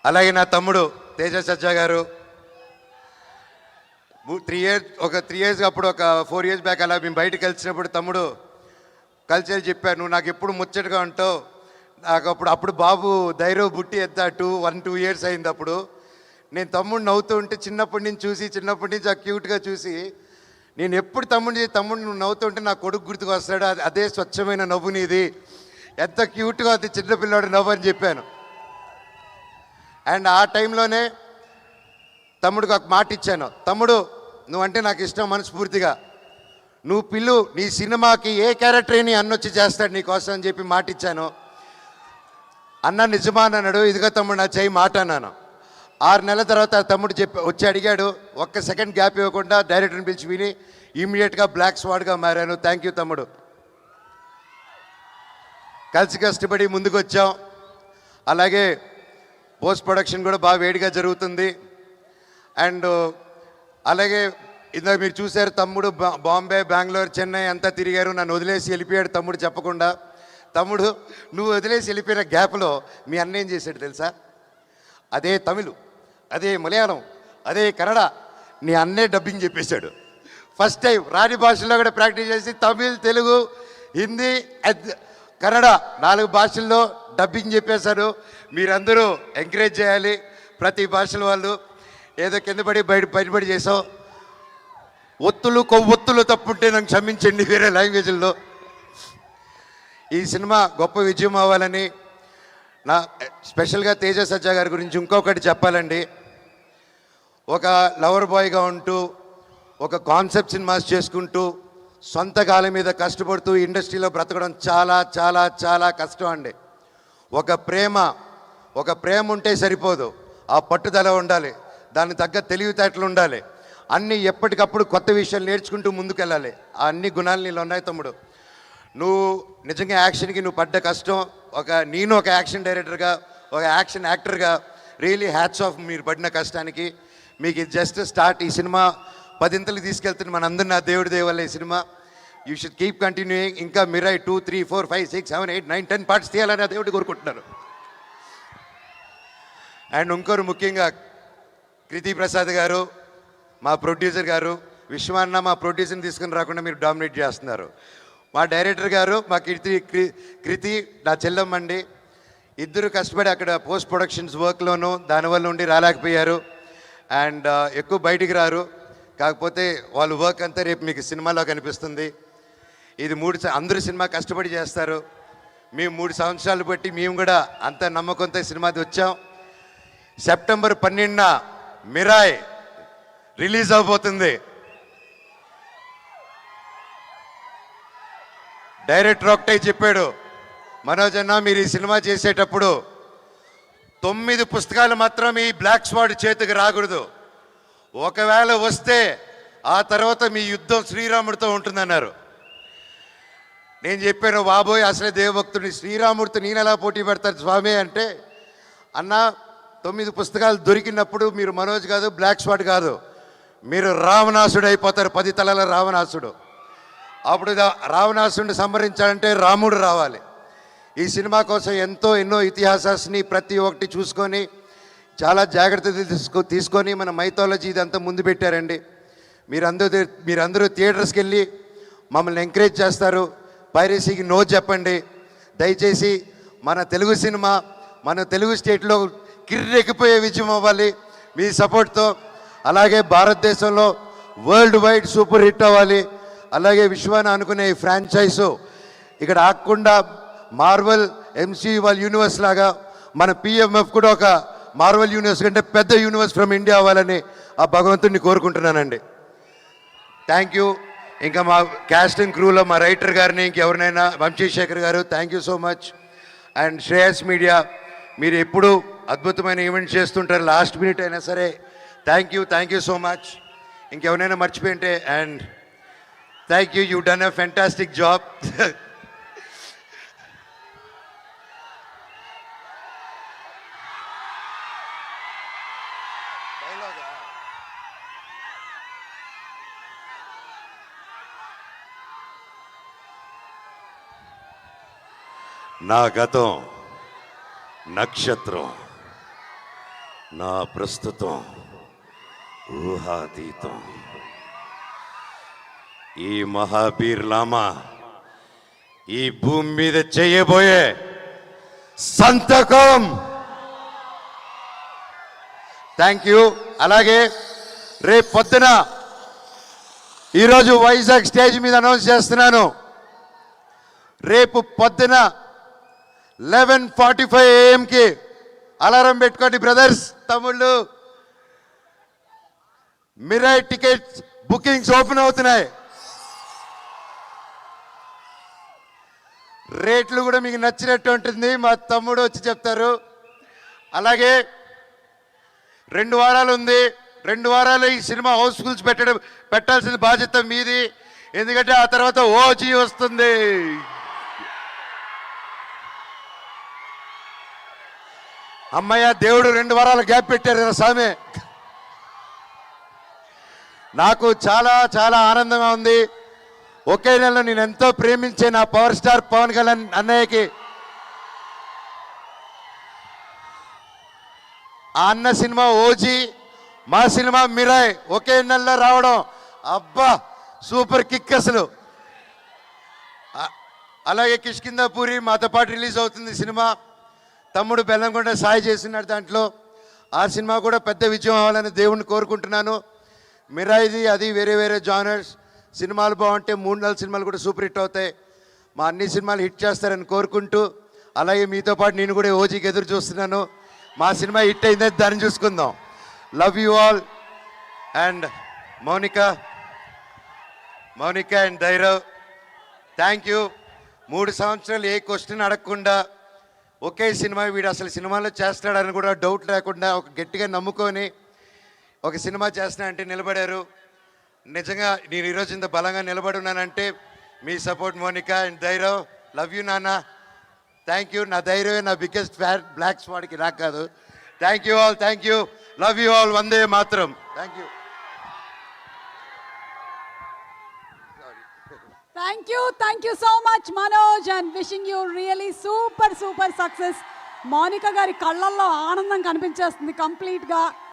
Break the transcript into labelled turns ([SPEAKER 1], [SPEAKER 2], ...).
[SPEAKER 1] అలాగే నా తమ్ముడు తేజ సజ్జా గారు 3 years అప్పుడు ఒక 4 years బ్యాక్ అలా మేము బయటకు కలిసినప్పుడు తమ్ముడు కలిసి చెప్పాను, నువ్వు నాకు ఎప్పుడు ముచ్చటగా ఉంటావు. నాకు అప్పుడు బాబు ధైర్యం బుట్టి ఎత్తా 1-2 years అయింది. అప్పుడు నేను తమ్ముడు నవ్వుతూ ఉంటే చిన్నప్పటి నుంచి ఆ క్యూట్గా చూసి నేను ఎప్పుడు తమ్ముడు నువ్వు నవ్వుతూ ఉంటే నా కొడుకు గుర్తుకు వస్తాడు, అదే స్వచ్ఛమైన నవ్వు నీది, ఎంత క్యూట్గా అది చిన్నపిల్లాడు నవ్వు అని చెప్పాను. అండ్ ఆ టైంలోనే తమ్ముడికి ఒక మాట ఇచ్చాను, తమ్ముడు నువ్వంటే నాకు ఇష్టం మనస్ఫూర్తిగా, నువ్వు పిల్లు నీ సినిమాకి ఏ క్యారెక్టర్ నీ అన్నొచ్చి చేస్తాడు నీకోసం అని చెప్పి మాట ఇచ్చాను. అన్న నిజమా అన్నాడు. ఇదిగో తమ్ముడు నా చేయి మాట అన్నాను. 6 నెలల తర్వాత తమ్ముడు వచ్చి అడిగాడు, ఒక్క సెకండ్ గ్యాప్ ఇవ్వకుండా డైరెక్టర్ని పిలిచి విని ఇమీడియట్గా బ్లాక్ స్వాడ్గా మారాను. థ్యాంక్ యూ తమ్ముడు. కలిసి కష్టపడి ముందుకు వచ్చాం. అలాగే పోస్ట్ ప్రొడక్షన్ కూడా బాగా వేడిగా జరుగుతుంది. అండ్ అలాగే ఇందాక మీరు చూశారు, తమ్ముడు బాంబే, బెంగళూరు, చెన్నై అంతా తిరిగారు. నన్ను వదిలేసి వెళ్ళిపోయాడు తమ్ముడు చెప్పకుండా. తమ్ముడు నువ్వు వదిలేసి వెళ్ళిపోయిన గ్యాప్లో మీ అన్న ఏం చేశాడు తెలుసా? అదే తమిళ్, అదే మలయాళం, అదే కన్నడ నీ అన్నే డబ్బింగ్ చెప్పేశాడు. ఫస్ట్ టైం రాని భాషల్లో కూడా ప్రాక్టీస్ చేసి తమిళ్, తెలుగు, హిందీ, కన్నడ 4 భాషల్లో డబ్బింగ్ చెప్పేశారు. మీరందరూ ఎంకరేజ్ చేయాలి. ప్రతి భాషల వాళ్ళు ఏదో కింద పడి బయటపడి చేసావు. కొవ్వొత్తులు తప్పుంటే నాకు క్షమించండి వేరే లాంగ్వేజ్ల్లో. ఈ సినిమా గొప్ప విజయం అవ్వాలని నా స్పెషల్గా తేజ సజ్జా గారి గురించి ఇంకొకటి చెప్పాలండి. ఒక లవర్ బాయ్గా ఉంటూ ఒక కాన్సెప్ట్ సినిమాస్ చేసుకుంటూ సొంత కాలం మీద కష్టపడుతూ ఇండస్ట్రీలో బ్రతకడం చాలా చాలా చాలా కష్టం అండి. ఒక ప్రేమ ఉంటే సరిపోదు, ఆ పట్టుదల ఉండాలి, దానికి తగ్గ తెలివితేటలు ఉండాలి, అన్నీ ఎప్పటికప్పుడు కొత్త విషయాలు నేర్చుకుంటూ ముందుకెళ్ళాలి. ఆ అన్ని గుణాలు నీళ్ళు ఉన్నాయి తమ్ముడు. నువ్వు నిజంగా యాక్షన్కి నువ్వు పడ్డ కష్టం, నేను ఒక యాక్షన్ డైరెక్టర్గా, ఒక యాక్షన్ యాక్టర్గా రియలీ హ్యాట్స్ ఆఫ్ మీరు పడిన కష్టానికి. మీకు ఇది జస్ట్ స్టార్ట్. ఈ సినిమా 10 తీసుకెళ్తుంది మనందరినీ నా దేవుడి దేవల్ల ఈ cinema. You should keep continuing. ఇంకా మిరాయి 2, 3, 4, 5, 6, 7, 8, 9, 10 పార్ట్స్ తీయాలని ఆ దేవుడి కోరుకుంటున్నారు. అండ్ ఇంకోరు ముఖ్యంగా కృతి ప్రసాద్ గారు, మా ప్రొడ్యూసర్ గారు, విశ్వాన్న మా ప్రొడ్యూసర్ని తీసుకుని రాకుండా మీరు డామినేట్ చేస్తున్నారు. మా డైరెక్టర్ గారు, మా కృతి నా చెల్లమ్మండి. ఇద్దరు కష్టపడి అక్కడ పోస్ట్ ప్రొడక్షన్స్ వర్క్లోనూ దానివల్ల ఉండి రాలేకపోయారు. అండ్ ఎక్కువ బయటికి రారు. కాకపోతే వాళ్ళ వర్క్ అంతా రేపు మీకు సినిమాలో కనిపిస్తుంది. ఇది అందరూ సినిమా కష్టపడి చేస్తారు. మేము 3 సంవత్సరాలు బట్టి మేము కూడా అంత నమ్మకంతో సినిమాది వచ్చాం. సెప్టెంబర్ 12న మిరాయ్ రిలీజ్ అవబోతుంది. డైరెక్టర్ ఒకటే చెప్పాడు, మనోజ్ అన్న మీరు ఈ సినిమా చేసేటప్పుడు 9 పుస్తకాలు మాత్రం ఈ బ్లాక్ స్వాడ్ చేతికి రాకూడదు, ఒకవేళ వస్తే ఆ తర్వాత మీ యుద్ధం శ్రీరాముడితో ఉంటుందన్నారు. నేను చెప్పాను, బాబోయ్ అసలే దేవభక్తుడిని, శ్రీరాముడితో నేను ఎలా పోటీ పెడతారు స్వామి అంటే, అన్న 9 పుస్తకాలు దొరికినప్పుడు మీరు మనోజ్ కాదు, బ్లాక్ స్వాడ్ కాదు, మీరు రావణాసుడు అయిపోతారు, 10 తలల రావణాసుడు. అప్పుడు రావణాసుడిని సంహరించాలంటే రాముడు రావాలి. ఈ సినిమా కోసం ఎన్నో ఇతిహాసాన్ని ప్రతి ఒక్కటి చూసుకొని చాలా జాగ్రత్తలు తీసుకొని మన మైథాలజీ ఇదంతా ముందు పెట్టారండి. మీరందరూ థియేటర్స్కి వెళ్ళి మమ్మల్ని ఎంకరేజ్ చేస్తారు. పైరసీకి నో చెప్పండి దయచేసి. మన తెలుగు సినిమా మన తెలుగు స్టేట్లో కిర్రెక్కిపోయే విజయం అవ్వాలి మీ సపోర్ట్తో. అలాగే భారతదేశంలో వరల్డ్ వైడ్ సూపర్ హిట్ అవ్వాలి. అలాగే విశ్వాన్ని అనుకునే ఈ ఫ్రాంచైజు ఇక్కడ ఆగకుండా మార్వెల్ ఎంసీయూ వాళ్ళ యూనివర్స్ లాగా మన పిఎంఎఫ్ కూడా ఒక మార్వెల్ యూనివర్స్ కంటే పెద్ద యూనివర్స్ ఫ్రమ్ ఇండియా అవ్వాలని ఆ భగవంతుడిని కోరుకుంటున్నానండి. Thank you. ఇంకా మా క్యాస్ట్ అండ్ క్రూలో మా రైటర్ గారిని ఇంకెవరినైనా వంశీశేఖర్ గారు thank you so much. And Shreyas media మీరు ఎప్పుడూ అద్భుతమైన ఈవెంట్స్ చేస్తుంటారు, లాస్ట్ మినిట్ అయినా సరే థ్యాంక్ యూ సో మచ్. ఇంకెవరైనా మర్చిపోయింటే and thank you done a fantastic job. నా గతం నక్షత్రం, నా ప్రస్తుతం ఊహాతీతం. ఈ మహాబీర్ లామా ఈ భూమి మీద చేయబోయే సంతకం. Thank you. అలాగే రేపు పొద్దున ఈరోజు వైజాగ్ స్టేజ్ మీద అనౌన్స్ చేస్తున్నాను. రేపు పొద్దున 11:45 AM అలారం పెట్టుకోండి బ్రదర్స్, తమ్ముళ్ళు. మిరాయ్ టికెట్స్ బుకింగ్స్ ఓపెన్ అవుతున్నాయి. రేట్లు కూడా మీకు నచ్చినట్టు ఉంటుంది, మా తమ్ముడు వచ్చి చెప్తారు. అలాగే 2 వారాలు ఉంది. 2 వారాలు ఈ సినిమా హౌస్ఫుల్స్ పెట్టాల్సిన బాధ్యత మీది. ఎందుకంటే ఆ తర్వాత ఓజీ వస్తుంది. అమ్మయ్య, దేవుడు 2 వారాల గ్యాప్ పెట్టారు కదా స్వామి. నాకు చాలా చాలా ఆనందంగా ఉంది. ఒకే నెలలో నేను ఎంతో ప్రేమించే నా పవర్ స్టార్ పవన్ కళ్యాణ్ అన్నయ్యకి ఆ అన్న సినిమా ఓజీ, మా సినిమా మిరాయ్ ఒకే నెలలో రావడం, అబ్బా సూపర్ కిక్ అసలు. అలాగే కిష్కిందాపూరి మాతో పాటు రిలీజ్ అవుతుంది సినిమా. తమ్ముడు బెల్లంకొండ సాయి చేస్తున్నాడు దాంట్లో. ఆ సినిమా కూడా పెద్ద విజయం అవ్వాలని దేవుణ్ణి కోరుకుంటున్నాను. మిరాయిది అది వేరే వేరే జానర్స్. సినిమాలు బాగుంటే 3-4 సినిమాలు కూడా సూపర్ హిట్ అవుతాయి. మా అన్ని సినిమాలు హిట్ చేస్తారని కోరుకుంటూ, అలాగే మీతో పాటు నేను కూడా ఓజీకి ఎదురు చూస్తున్నాను. మా సినిమా హిట్ అయిందని దాన్ని చూసుకుందాం. Love you all. And Mounika and Dhairav, thank you. 3 సంవత్సరాలు ఏ క్వశ్చన్ అడగకుండా ఒకే సినిమా, వీడు అసలు సినిమాలో చేస్తాడని కూడా డౌట్ లేకుండా ఒక గట్టిగా నమ్ముకొని ఒక సినిమా చేస్తున్నా అంటే నిలబడారు. నిజంగా నేను ఈరోజు ఇంత బలంగా నిలబడి ఉన్నానంటే మీ support Mounika and Dhairav. Love you నాన్న, థ్యాంక్ యూ. నా ధైర్యమే నా బిగ్గెస్ట్ ఫ్యాన్, బ్లాక్ స్వాడ్కి నాకు కాదు. Thank you all, thank you. Love you all. వందే మాత్రం. Thank you.
[SPEAKER 2] Thank you so much Manoj, and wishing you really super success. Mounika గారి కళ్ళల్లో ఆనందం కనిపించేస్తుంది కంప్లీట్ గా.